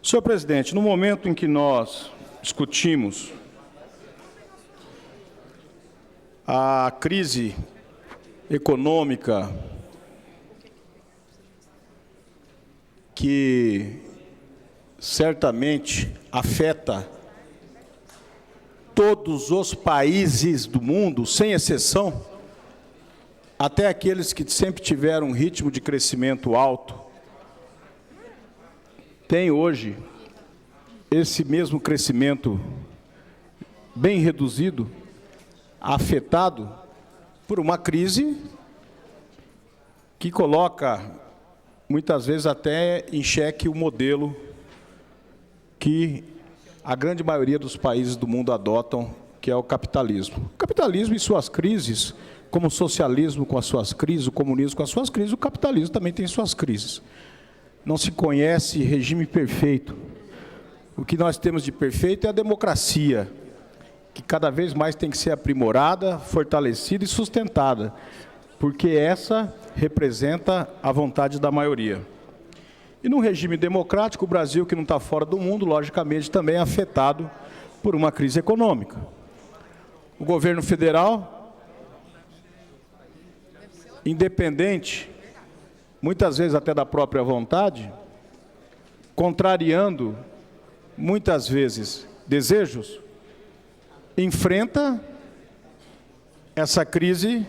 Senhor presidente, no momento em que nós discutimos a crise econômica que certamente afeta todos os países do mundo, sem exceção, até aqueles que sempre tiveram um ritmo de crescimento alto, tem hoje esse mesmo crescimento bem reduzido, afetado por uma crise que coloca, muitas vezes, até em xeque o modelo que a grande maioria dos países do mundo adotam, que é o capitalismo. O capitalismo e suas crises, como o socialismo com as suas crises, o comunismo com as suas crises, o capitalismo também tem suas crises. Não se conhece regime perfeito. O que nós temos de perfeito é a democracia, que cada vez mais tem que ser aprimorada, fortalecida e sustentada, porque essa representa a vontade da maioria. E no regime democrático, o Brasil, que não está fora do mundo, logicamente, também é afetado por uma crise econômica. O governo federal, independente, muitas vezes até da própria vontade, contrariando, muitas vezes, desejos, enfrenta essa crise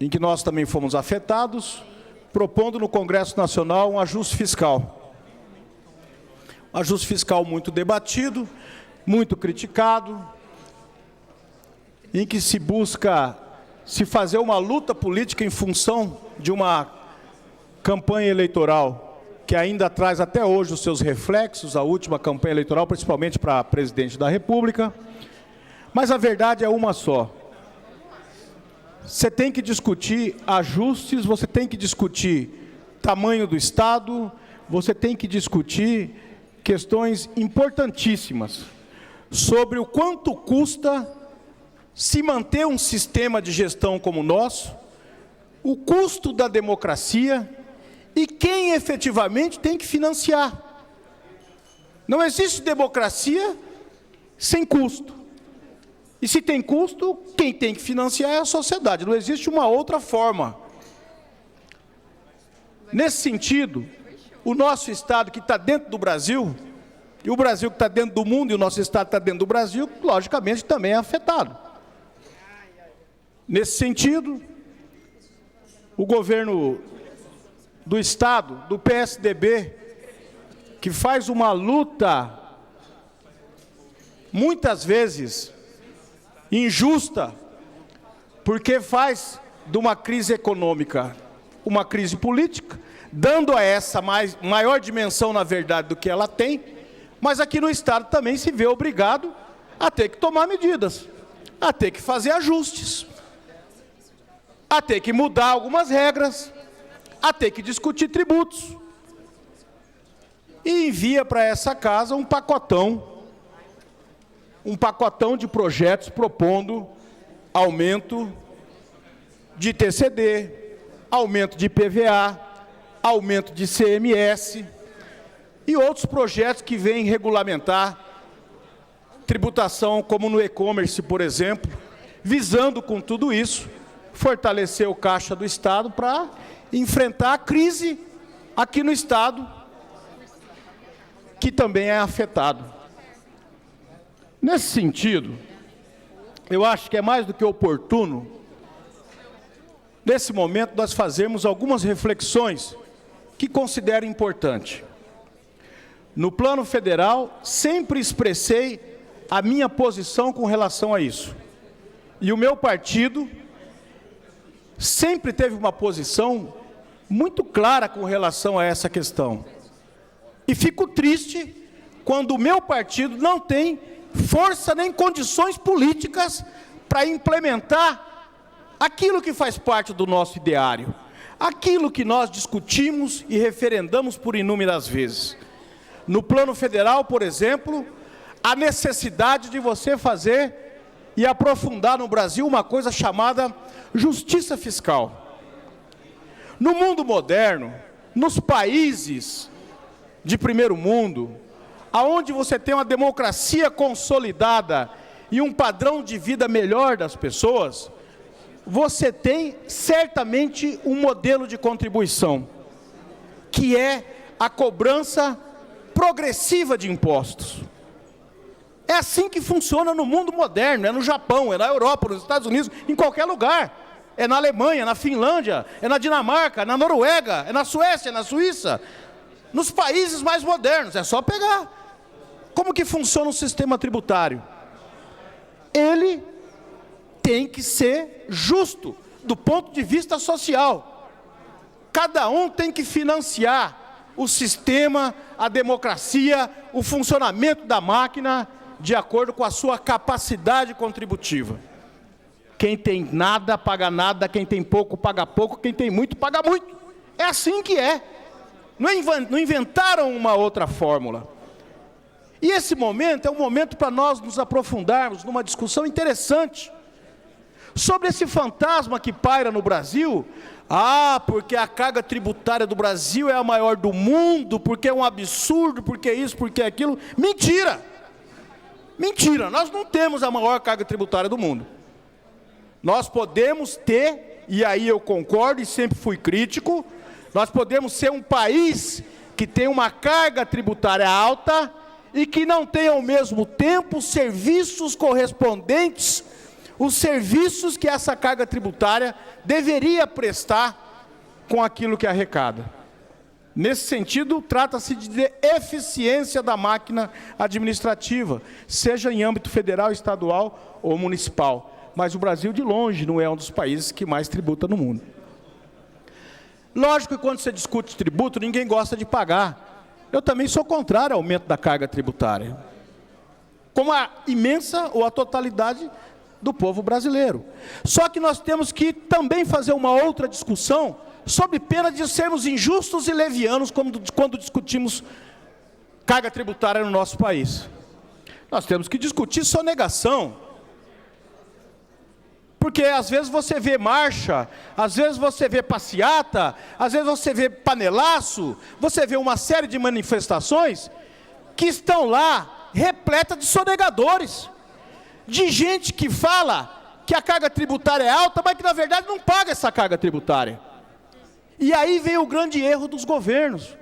em que nós também fomos afetados, propondo no Congresso Nacional um ajuste fiscal. Um ajuste fiscal muito debatido, muito criticado, em que se busca se fazer uma luta política em função de uma campanha eleitoral que ainda traz até hoje os seus reflexos, a última campanha eleitoral, principalmente para presidente da República. Mas a verdade é uma só. Você tem que discutir ajustes, você tem que discutir tamanho do Estado, você tem que discutir questões importantíssimas sobre o quanto custa se manter um sistema de gestão como o nosso, o custo da democracia e quem efetivamente tem que financiar. Não existe democracia sem custo. E se tem custo, quem tem que financiar é a sociedade. Não existe uma outra forma. Nesse sentido, o nosso Estado que está dentro do Brasil, e o Brasil que está dentro do mundo, e o nosso Estado está dentro do Brasil, logicamente também é afetado. Nesse sentido, o governo do Estado, do PSDB, que faz uma luta, muitas vezes, injusta, porque faz de uma crise econômica uma crise política, dando a essa maior dimensão, na verdade, do que ela tem, mas aqui no Estado também se vê obrigado a ter que tomar medidas, a ter que fazer ajustes, a ter que mudar algumas regras, a ter que discutir tributos. E envia para essa casa um pacotão de projetos propondo aumento de TCD, aumento de IPVA, aumento de CMS e outros projetos que vêm regulamentar tributação, como no e-commerce, por exemplo, visando com tudo isso fortalecer o caixa do Estado para enfrentar a crise aqui no Estado, que também é afetado. Nesse sentido, eu acho que é mais do que oportuno, nesse momento, nós fazermos algumas reflexões que considero importante. No plano federal, sempre expressei a minha posição com relação a isso. E o meu partido sempre teve uma posição muito clara com relação a essa questão. E fico triste quando o meu partido não tem força nem condições políticas para implementar aquilo que faz parte do nosso ideário, aquilo que nós discutimos e referendamos por inúmeras vezes. No plano federal, por exemplo, a necessidade de você fazer e aprofundar no Brasil uma coisa chamada justiça fiscal. No mundo moderno, nos países de primeiro mundo, aonde você tem uma democracia consolidada e um padrão de vida melhor das pessoas, você tem certamente um modelo de contribuição, que é a cobrança progressiva de impostos. É assim que funciona no mundo moderno, é no Japão, é na Europa, nos Estados Unidos, em qualquer lugar. É na Alemanha, na Finlândia, é na Dinamarca, na Noruega, é na Suécia, é na Suíça. Nos países mais modernos, é só pegar. Como que funciona o sistema tributário? Ele tem que ser justo, do ponto de vista social. Cada um tem que financiar o sistema, a democracia, o funcionamento da máquina, de acordo com a sua capacidade contributiva. Quem tem nada, paga nada, quem tem pouco, paga pouco, quem tem muito, paga muito. É assim que é. Não inventaram uma outra fórmula. E esse momento é um momento para nós nos aprofundarmos numa discussão interessante sobre esse fantasma que paira no Brasil. Porque a carga tributária do Brasil é a maior do mundo, porque é um absurdo, porque isso, porque aquilo. Mentira! Mentira, nós não temos a maior carga tributária do mundo. Nós podemos ter, e aí eu concordo e sempre fui crítico, nós podemos ser um país que tem uma carga tributária alta e que não tem ao mesmo tempo serviços correspondentes, os serviços que essa carga tributária deveria prestar com aquilo que arrecada. Nesse sentido, trata-se de eficiência da máquina administrativa, seja em âmbito federal, estadual ou municipal. Mas o Brasil, de longe, não é um dos países que mais tributa no mundo. Lógico que quando você discute tributo, ninguém gosta de pagar. Eu também sou contrário ao aumento da carga tributária, como a imensa ou a totalidade do povo brasileiro. Só que nós temos que também fazer uma outra discussão sob pena de sermos injustos e levianos quando discutimos carga tributária no nosso país. Nós temos que discutir sonegação. Porque às vezes você vê marcha, às vezes você vê passeata, às vezes você vê panelaço, você vê uma série de manifestações que estão lá repletas de sonegadores, de gente que fala que a carga tributária é alta, mas que na verdade não paga essa carga tributária. E aí vem o grande erro dos governos,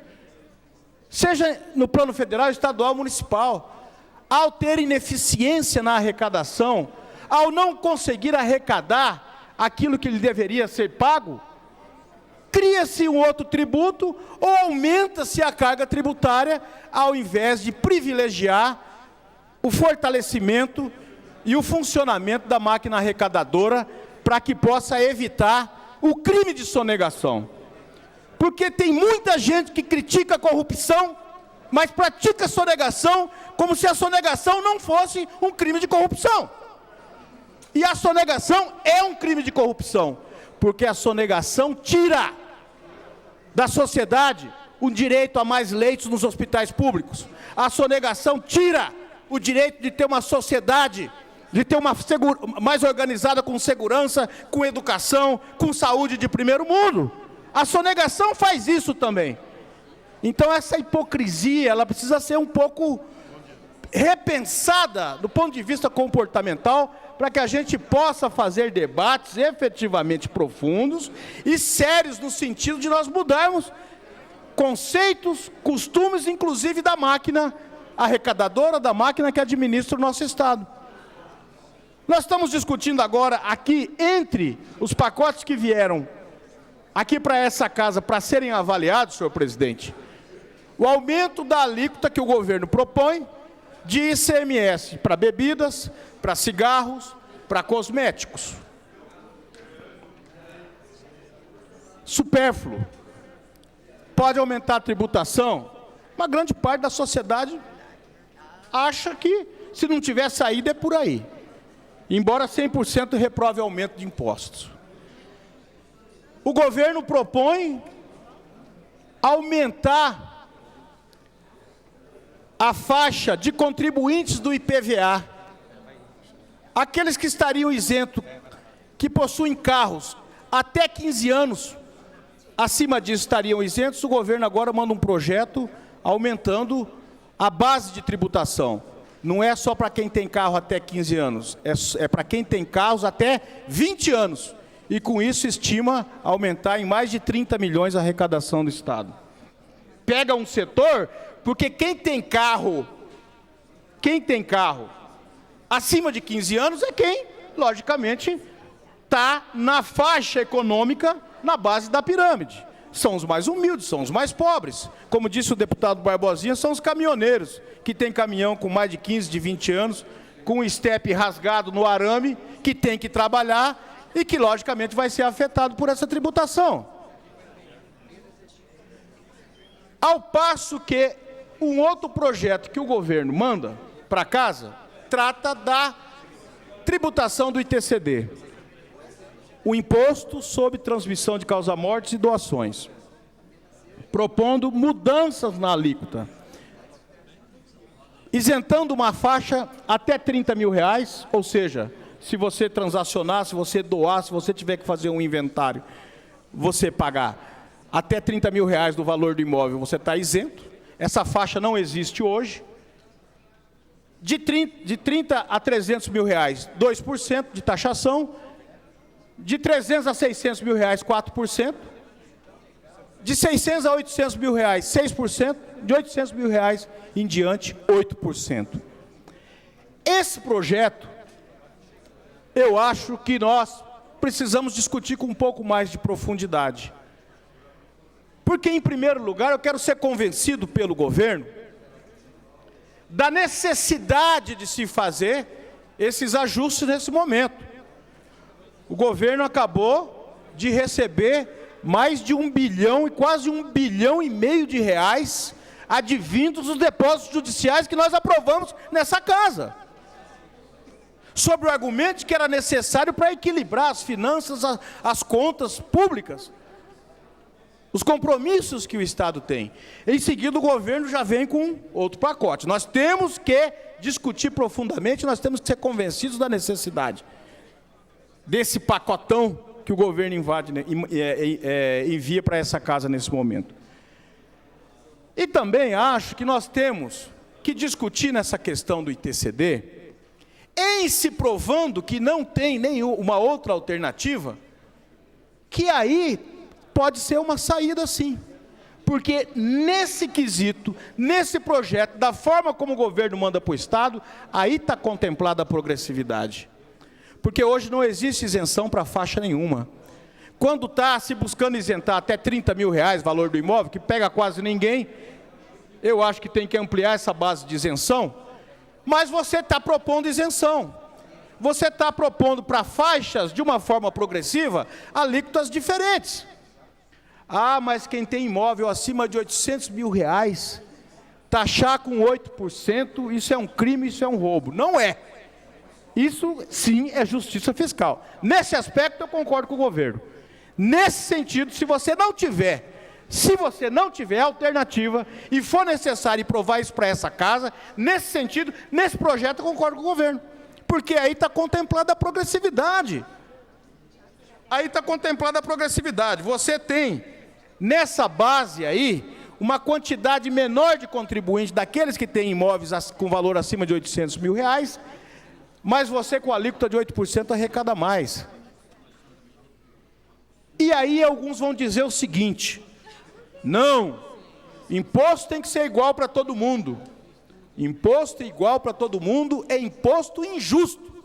seja no plano federal, estadual, municipal, ao ter ineficiência na arrecadação, ao não conseguir arrecadar aquilo que lhe deveria ser pago, cria-se um outro tributo ou aumenta-se a carga tributária, ao invés de privilegiar o fortalecimento e o funcionamento da máquina arrecadadora para que possa evitar o crime de sonegação. Porque tem muita gente que critica a corrupção, mas pratica sonegação como se a sonegação não fosse um crime de corrupção. E a sonegação é um crime de corrupção, porque a sonegação tira da sociedade o direito a mais leitos nos hospitais públicos. A sonegação tira o direito de ter uma sociedade, de ter uma mais organizada, com segurança, com educação, com saúde de primeiro mundo. A sonegação faz isso também. Então essa hipocrisia, ela precisa ser um pouco repensada do ponto de vista comportamental, para que a gente possa fazer debates efetivamente profundos e sérios no sentido de nós mudarmos conceitos, costumes, inclusive da máquina arrecadadora, da máquina que administra o nosso Estado. Nós estamos discutindo agora aqui, entre os pacotes que vieram aqui para essa casa para serem avaliados, senhor presidente, o aumento da alíquota que o governo propõe de ICMS para bebidas, para cigarros, para cosméticos. Supérfluo. Pode aumentar a tributação? Uma grande parte da sociedade acha que, se não tiver saída, é por aí. Embora 100% reprove aumento de impostos. O governo propõe aumentar a faixa de contribuintes do IPVA. Aqueles que estariam isentos, que possuem carros até 15 anos, acima disso estariam isentos. O governo agora manda um projeto aumentando a base de tributação. Não é só para quem tem carro até 15 anos, é para quem tem carros até 20 anos. E com isso estima aumentar em mais de 30 milhões a arrecadação do Estado. Pega um setor, porque quem tem carro acima de 15 anos é quem, logicamente, está na faixa econômica, na base da pirâmide. São os mais humildes, são os mais pobres. Como disse o deputado Barbosinha, são os caminhoneiros, que tem caminhão com mais de 15, de 20 anos, com o estepe rasgado no arame, que tem que trabalhar e que, logicamente, vai ser afetado por essa tributação. Ao passo que um outro projeto que o governo manda para casa trata da tributação do ITCD, o Imposto sobre Transmissão de Causa-Mortes e Doações, propondo mudanças na alíquota, isentando uma faixa até 30 mil reais, ou seja, se você transacionar, se você doar, se você tiver que fazer um inventário, você pagar até 30 mil reais do valor do imóvel, você está isento. Essa faixa não existe hoje. De 30 a 300 mil reais, 2% de taxação. De 300 a 600 mil reais, 4%. De 600 a 800 mil reais, 6%. De 800 mil reais em diante, 8%. Esse projeto, eu acho que nós precisamos discutir com um pouco mais de profundidade. Porque, em primeiro lugar, eu quero ser convencido pelo governo da necessidade de se fazer esses ajustes nesse momento. O governo acabou de receber mais de 1 bilhão e quase 1,5 bilhão de reais advindos dos depósitos judiciais que nós aprovamos nessa casa. Sob o argumento de que era necessário para equilibrar as finanças, as contas públicas, os compromissos que o Estado tem. Em seguida, o governo já vem com outro pacote. Nós temos que discutir profundamente, nós temos que ser convencidos da necessidade desse pacotão que o governo envia para essa casa nesse momento. E também acho que nós temos que discutir nessa questão do ITCD, em se provando que não tem nenhuma outra alternativa, que aí pode ser uma saída sim. Porque nesse quesito, nesse projeto, da forma como o governo manda para o Estado, aí está contemplada a progressividade. Porque hoje não existe isenção para faixa nenhuma. Quando está se buscando isentar até 30 mil reais valor do imóvel, que pega quase ninguém, eu acho que tem que ampliar essa base de isenção, mas você está propondo isenção. Você está propondo para faixas, de uma forma progressiva, alíquotas diferentes. Ah, mas quem tem imóvel acima de 800 mil reais, taxar com 8%, isso é um crime, isso é um roubo. Não é. Isso, sim, é justiça fiscal. Nesse aspecto, eu concordo com o governo. Nesse sentido, se você não tiver alternativa e for necessário provar isso para essa casa, nesse sentido, nesse projeto, eu concordo com o governo. Porque aí está contemplada a progressividade. Aí está contemplada a progressividade. Você tem, nessa base aí, uma quantidade menor de contribuintes, daqueles que têm imóveis com valor acima de 800 mil reais, mas você com a alíquota de 8% arrecada mais. E aí alguns vão dizer o seguinte: não, imposto tem que ser igual para todo mundo. Imposto igual para todo mundo é imposto injusto.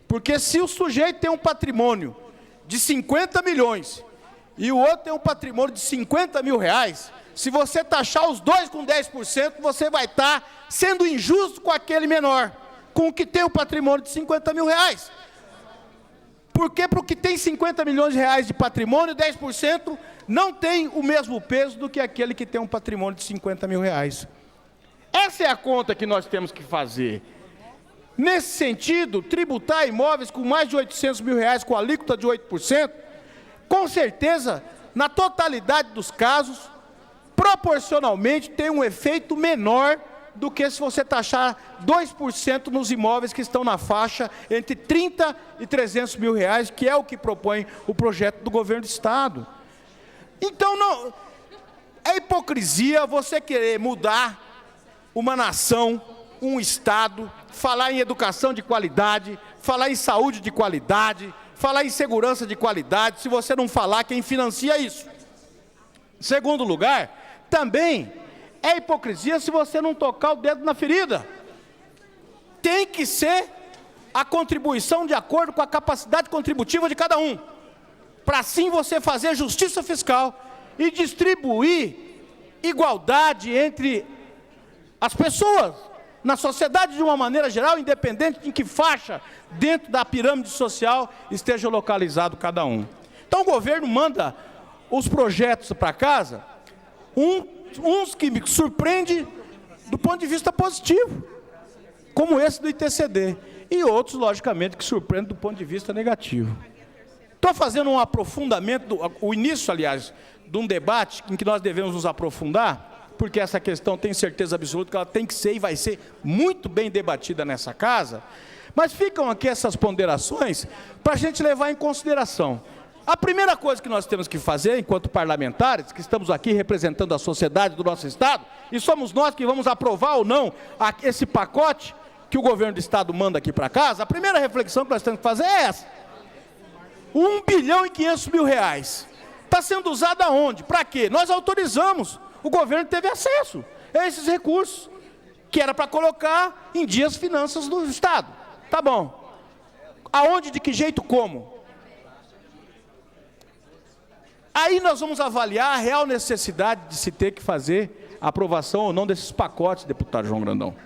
Porque se o sujeito tem um patrimônio de 50 milhões e o outro tem um patrimônio de 50 mil reais, se você taxar os dois com 10%, você vai estar sendo injusto com aquele menor, com o que tem o patrimônio de 50 mil reais. Porque para o que tem 50 milhões de reais de patrimônio, 10% não tem o mesmo peso do que aquele que tem um patrimônio de 50 mil reais. Essa é a conta que nós temos que fazer. Nesse sentido, tributar imóveis com mais de 800 mil reais com alíquota de 8%, com certeza, na totalidade dos casos, proporcionalmente tem um efeito menor do que se você taxar 2% nos imóveis que estão na faixa entre 30 e 300 mil reais, que é o que propõe o projeto do governo do Estado. Então, não, É hipocrisia você querer mudar uma nação, um estado, falar em educação de qualidade, falar em saúde de qualidade, falar em segurança de qualidade, se você não falar quem financia isso. Em segundo lugar, também é hipocrisia se você não tocar o dedo na ferida. Tem que ser a contribuição de acordo com a capacidade contributiva de cada um, para assim você fazer justiça fiscal e distribuir igualdade entre as pessoas, na sociedade de uma maneira geral, independente de em que faixa dentro da pirâmide social esteja localizado cada um. Então o governo manda os projetos para casa, uns que me surpreendem do ponto de vista positivo, como esse do ITCD, e outros, logicamente, que surpreendem do ponto de vista negativo. Estou fazendo um aprofundamento, o início, aliás, de um debate em que nós devemos nos aprofundar, porque essa questão tem certeza absoluta que ela tem que ser e vai ser muito bem debatida nessa casa, mas ficam aqui essas ponderações para a gente levar em consideração. A primeira coisa que nós temos que fazer, enquanto parlamentares, que estamos aqui representando a sociedade do nosso Estado, e somos nós que vamos aprovar ou não esse pacote que o governo do Estado manda aqui para casa, a primeira reflexão que nós temos que fazer é essa. 1.500.000.000. Está sendo usado aonde? Para quê? Nós autorizamos. O governo teve acesso a esses recursos, que era para colocar em dia as finanças do Estado. Tá bom. Aonde, de que jeito, como? Aí nós vamos avaliar a real necessidade de se ter que fazer a aprovação ou não desses pacotes, deputado João Grandão.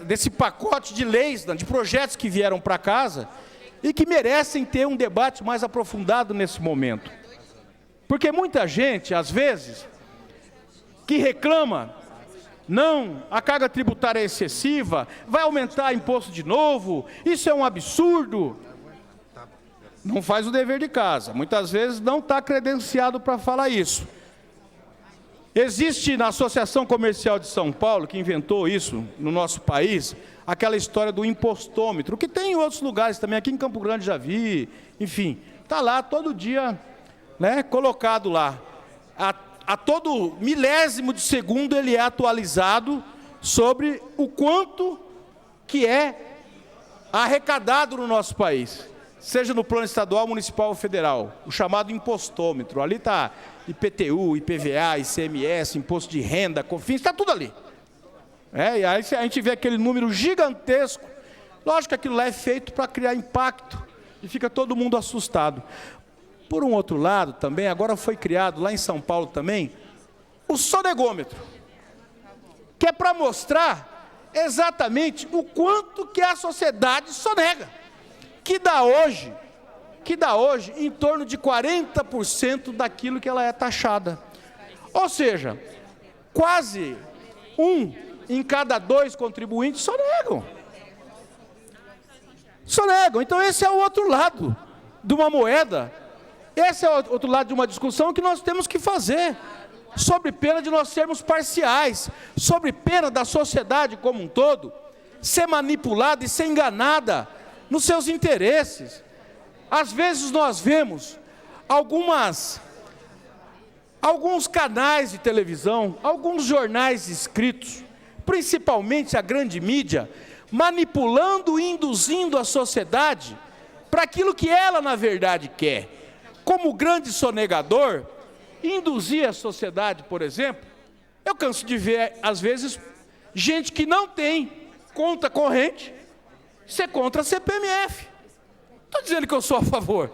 Desse pacote de leis, de projetos que vieram para casa e que merecem ter um debate mais aprofundado nesse momento. Porque muita gente, às vezes, que reclama, não, a carga tributária é excessiva, vai aumentar imposto de novo, isso é um absurdo. Não faz o dever de casa, muitas vezes não está credenciado para falar isso. Existe na Associação Comercial de São Paulo, que inventou isso no nosso país, aquela história do impostômetro, que tem em outros lugares também, aqui em Campo Grande já vi, enfim, está lá todo dia, né, colocado lá. A todo milésimo de segundo ele é atualizado sobre o quanto que é arrecadado no nosso país, seja no plano estadual, municipal ou federal, o chamado impostômetro. Ali está IPTU, IPVA, ICMS, imposto de renda, COFINS, está tudo ali. E aí a gente vê aquele número gigantesco. Lógico que aquilo lá é feito para criar impacto e fica todo mundo assustado. Por um outro lado também, agora foi criado lá em São Paulo também, o sonegômetro, que é para mostrar exatamente o quanto que a sociedade sonega, que dá hoje em torno de 40% daquilo que ela é taxada. Ou seja, quase 1 em cada 2 contribuintes sonegam. Então esse é o outro lado de uma moeda, esse é o outro lado de uma discussão que nós temos que fazer, sobre pena de nós sermos parciais, sobre pena da sociedade como um todo ser manipulada e ser enganada nos seus interesses. Às vezes nós vemos alguns canais de televisão, alguns jornais escritos, principalmente a grande mídia, manipulando e induzindo a sociedade para aquilo que ela, na verdade, quer. Como grande sonegador, induzir a sociedade, por exemplo, eu canso de ver, às vezes, gente que não tem conta corrente ser contra a CPMF. Estou dizendo que eu sou a favor,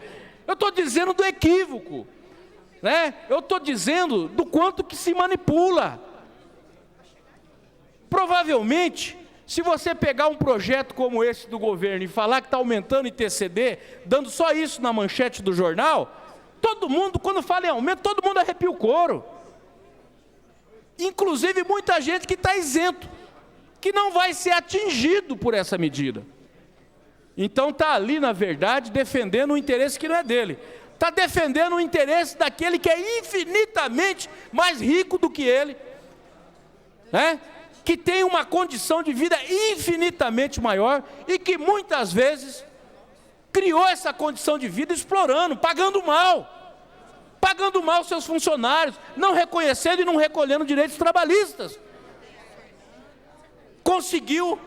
eu estou dizendo do equívoco, né? Eu estou dizendo do quanto que se manipula. Provavelmente, se você pegar um projeto como esse do governo e falar que está aumentando o ITCD, dando só isso na manchete do jornal, todo mundo, quando fala em aumento, todo mundo arrepia o couro. Inclusive muita gente que está isento, que não vai ser atingido por essa medida. Então está ali, na verdade, defendendo um interesse que não é dele. Está defendendo o interesse daquele que é infinitamente mais rico do que ele, né? Que tem uma condição de vida infinitamente maior e que muitas vezes criou essa condição de vida explorando, pagando mal pagando mal seus funcionários, não reconhecendo e não recolhendo direitos trabalhistas. Conseguiu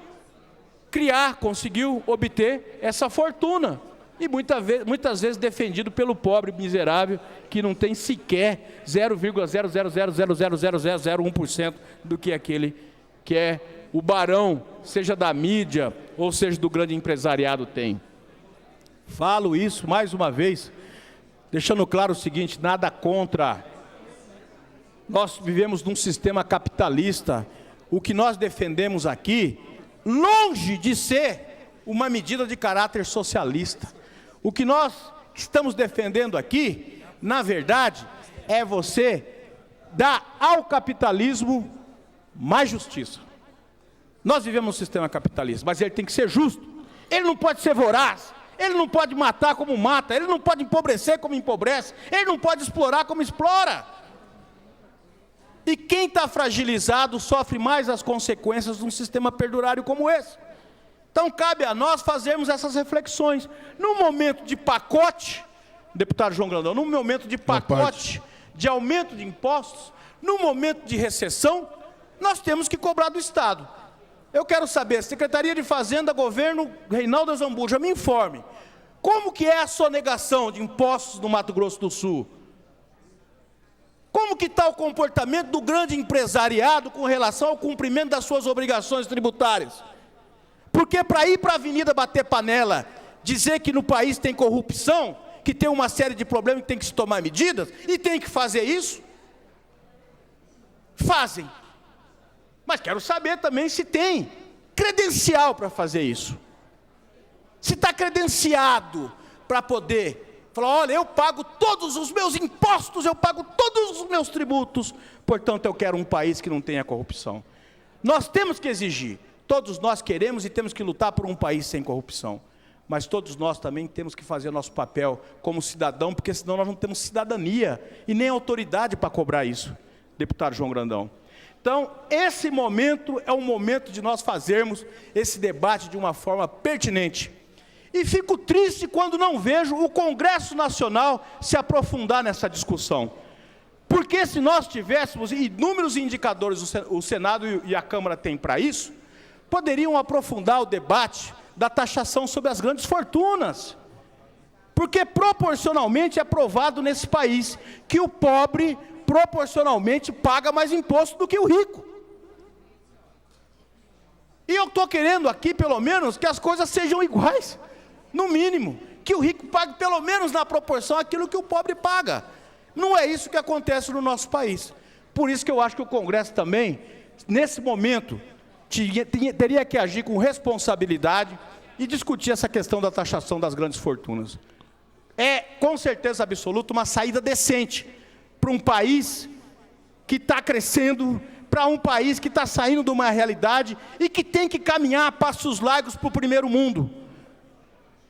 criar, conseguiu obter essa fortuna. E muitas vezes defendido pelo pobre miserável, que não tem sequer 0,000000001% do que aquele que é o barão, seja da mídia ou seja do grande empresariado tem. Falo isso mais uma vez, deixando claro o seguinte, nada contra. Nós vivemos num sistema capitalista. O que nós defendemos aqui, longe de ser uma medida de caráter socialista. O que nós estamos defendendo aqui, na verdade, é você dar ao capitalismo mais justiça. Nós vivemos um sistema capitalista, mas ele tem que ser justo. Ele não pode ser voraz, ele não pode matar como mata, ele não pode empobrecer como empobrece, ele não pode explorar como explora. E quem está fragilizado sofre mais as consequências de um sistema perdurário como esse. Então cabe a nós fazermos essas reflexões. Num momento de pacote, deputado João Grandão, num momento de pacote, de aumento de impostos, num momento de recessão, nós temos que cobrar do Estado. Eu quero saber, Secretaria de Fazenda, Governo Reinaldo Azambuja, me informe, como que é a sonegação de impostos no Mato Grosso do Sul? Como que está o comportamento do grande empresariado com relação ao cumprimento das suas obrigações tributárias? Porque para ir para a avenida bater panela, dizer que no país tem corrupção, que tem uma série de problemas que tem que se tomar medidas, e tem que fazer isso, fazem. Mas quero saber também se tem credencial para fazer isso. Se está credenciado para poder falar, olha, eu pago todos os meus impostos, eu pago todos os meus tributos, portanto eu quero um país que não tenha corrupção. Nós temos que exigir, todos nós queremos e temos que lutar por um país sem corrupção. Mas todos nós também temos que fazer nosso papel como cidadão, porque senão nós não temos cidadania e nem autoridade para cobrar isso, deputado João Grandão. Então, esse momento é um momento de nós fazermos esse debate de uma forma pertinente. E fico triste quando não vejo o Congresso Nacional se aprofundar nessa discussão. Porque se nós tivéssemos inúmeros indicadores, o Senado e a Câmara têm para isso, poderiam aprofundar o debate da taxação sobre as grandes fortunas. Porque proporcionalmente é provado nesse país que o pobre proporcionalmente paga mais imposto do que o rico. E eu estou querendo aqui, pelo menos, que as coisas sejam iguais, no mínimo, que o rico pague pelo menos na proporção aquilo que o pobre paga. Não é isso que acontece no nosso país. Por isso que eu acho que o Congresso também, nesse momento, teria que agir com responsabilidade e discutir essa questão da taxação das grandes fortunas. É, com certeza absoluta, uma saída decente para um país que está crescendo, para um país que está saindo de uma realidade e que tem que caminhar a passos largos para o primeiro mundo.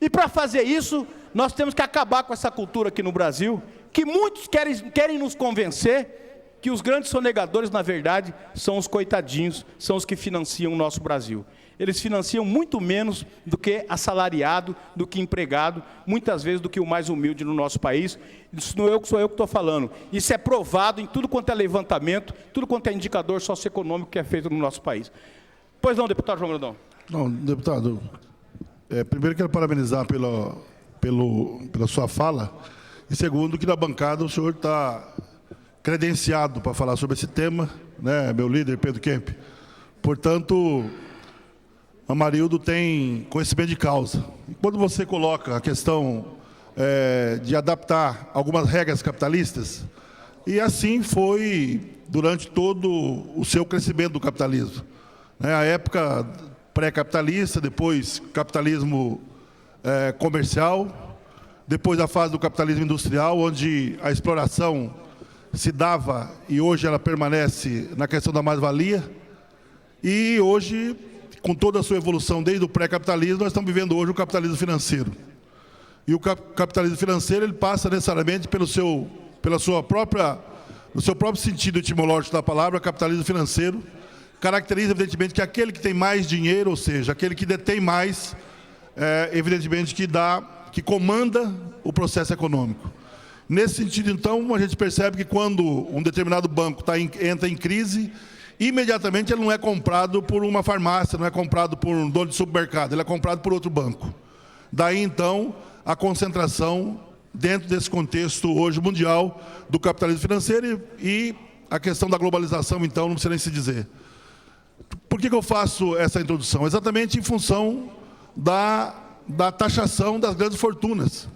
E para fazer isso, nós temos que acabar com essa cultura aqui no Brasil, que muitos querem nos convencer que os grandes sonegadores, na verdade, são os coitadinhos, são os que financiam o nosso Brasil. Eles financiam muito menos do que assalariado, do que empregado, muitas vezes do que o mais humilde no nosso país. Isso não sou eu que estou falando. Isso é provado em tudo quanto é levantamento, tudo quanto é indicador socioeconômico que é feito no nosso país. Pois não, deputado João Grandão. Não, deputado, primeiro quero parabenizar pela sua fala, e segundo que na bancada o senhor está credenciado para falar sobre esse tema, né, meu líder Pedro Kemp. Portanto, Amarildo tem conhecimento de causa. E quando você coloca a questão de adaptar algumas regras capitalistas, e assim foi durante todo o seu crescimento do capitalismo. A época pré-capitalista, depois capitalismo comercial, depois a fase do capitalismo industrial, onde a exploração se dava e hoje ela permanece na questão da mais-valia, e hoje, com toda a sua evolução desde o pré-capitalismo, nós estamos vivendo hoje o capitalismo financeiro. E o capitalismo financeiro ele passa necessariamente pelo seu próprio sentido etimológico da palavra. Capitalismo financeiro caracteriza, evidentemente, que aquele que tem mais dinheiro, ou seja, aquele que detém mais, evidentemente, que comanda o processo econômico. Nesse sentido, então, a gente percebe que quando um determinado banco entra em crise, imediatamente ele não é comprado por uma farmácia, não é comprado por um dono de supermercado, ele é comprado por outro banco. Daí, então, a concentração dentro desse contexto hoje mundial do capitalismo financeiro e a questão da globalização, então, não precisa nem se dizer. Por que eu faço essa introdução? Exatamente em função da taxação das grandes fortunas.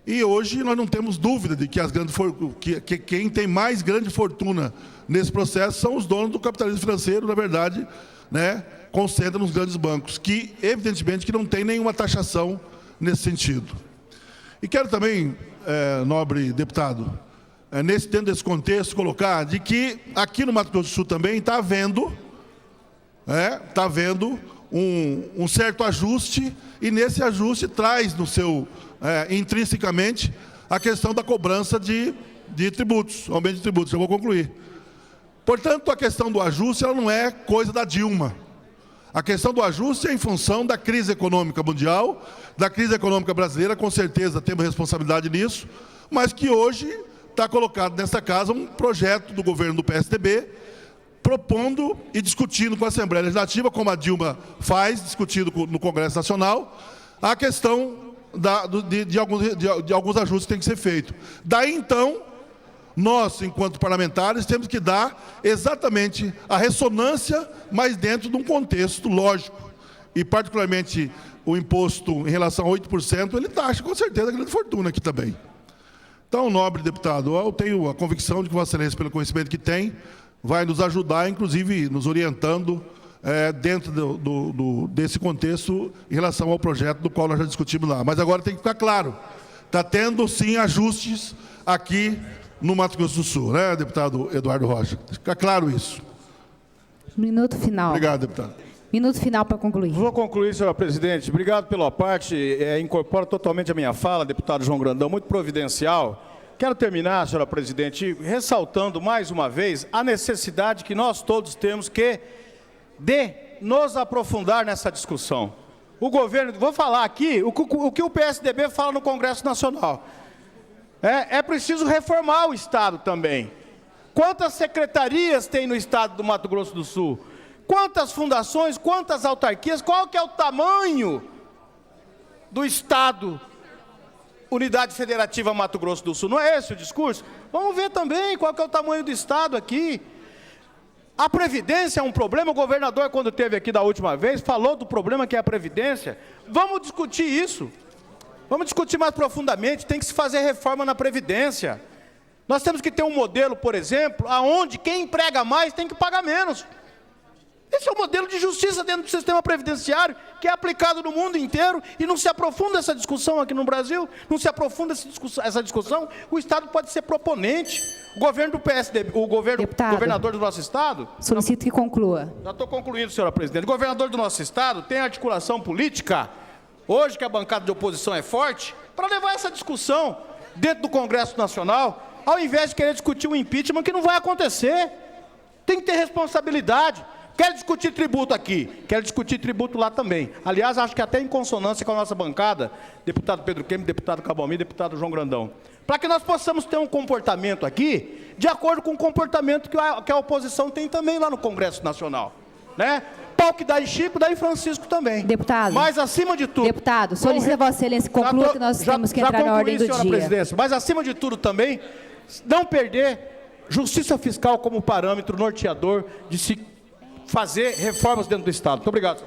E hoje nós não temos dúvida de que quem tem mais grande fortuna nesse processo são os donos do capitalismo financeiro, na verdade, né, concentra nos grandes bancos, que evidentemente que não tem nenhuma taxação nesse sentido. E quero também, nobre deputado, dentro desse contexto, colocar de que aqui no Mato Grosso do Sul também está havendo um certo ajuste, e nesse ajuste traz no seu, intrinsecamente, a questão da cobrança de tributos, aumento de tributos. Eu vou concluir. Portanto, a questão do ajuste ela não é coisa da Dilma. A questão do ajuste é em função da crise econômica mundial, da crise econômica brasileira, com certeza temos responsabilidade nisso, mas que hoje está colocado nessa casa um projeto do governo do PSDB, propondo e discutindo com a Assembleia Legislativa, como a Dilma faz, discutindo no Congresso Nacional, a questão de alguns ajustes que têm que ser feitos. Daí, então, nós, enquanto parlamentares, temos que dar exatamente a ressonância, mas dentro de um contexto lógico. E, particularmente, o imposto em relação a 8%, ele taxa, com certeza, a grande fortuna aqui também. Então, nobre deputado, eu tenho a convicção de que Vossa Excelência, pelo conhecimento que tem, vai nos ajudar, inclusive nos orientando dentro desse contexto em relação ao projeto do qual nós já discutimos lá. Mas agora tem que ficar claro, está tendo sim ajustes aqui no Mato Grosso do Sul, né, deputado Eduardo Rocha? Fica claro isso. Minuto final. Obrigado, deputado. Minuto final para concluir. Vou concluir, senhora presidente. Obrigado pela parte. Incorpora totalmente a minha fala, deputado João Grandão, muito providencial. Quero terminar, senhora presidente, ressaltando mais uma vez a necessidade que nós todos temos de nos aprofundar nessa discussão. O governo, vou falar aqui o que o PSDB fala no Congresso Nacional. É preciso reformar o Estado também. Quantas secretarias tem no Estado do Mato Grosso do Sul? Quantas fundações, quantas autarquias, qual que é o tamanho do Estado, Unidade Federativa Mato Grosso do Sul? Não é esse o discurso? Vamos ver também qual que é o tamanho do Estado aqui. A Previdência é um problema, o governador, quando esteve aqui da última vez, falou do problema que é a Previdência. Vamos discutir isso. Vamos discutir mais profundamente, tem que se fazer reforma na Previdência. Nós temos que ter um modelo, por exemplo, onde quem emprega mais tem que pagar menos. Esse é o modelo de justiça dentro do sistema previdenciário, que é aplicado no mundo inteiro, e não se aprofunda essa discussão aqui no Brasil, não se aprofunda essa discussão, o Estado pode ser proponente. O governo do PSDB, o governador do nosso Estado... Solicito que conclua. Já estou concluindo, senhora presidente. O governador do nosso Estado tem articulação política, hoje que a bancada de oposição é forte, para levar essa discussão dentro do Congresso Nacional, ao invés de querer discutir o impeachment, que não vai acontecer. Tem que ter responsabilidade. Quero discutir tributo aqui, quero discutir tributo lá também. Aliás, acho que até em consonância com a nossa bancada, deputado Pedro Kemp, deputado Cabalmi, deputado João Grandão, para que nós possamos ter um comportamento aqui, de acordo com o comportamento que a oposição tem também lá no Congresso Nacional. Né? Pau que dá em Chico, dá em Francisco também. Deputado. Mas, acima de tudo... Deputado, solicito a Vossa Excelência conclua que nós temos que entrar na ordem do dia. Presidência, mas, acima de tudo também, não perder justiça fiscal como parâmetro norteador de se fazer reformas dentro do Estado. Muito obrigado.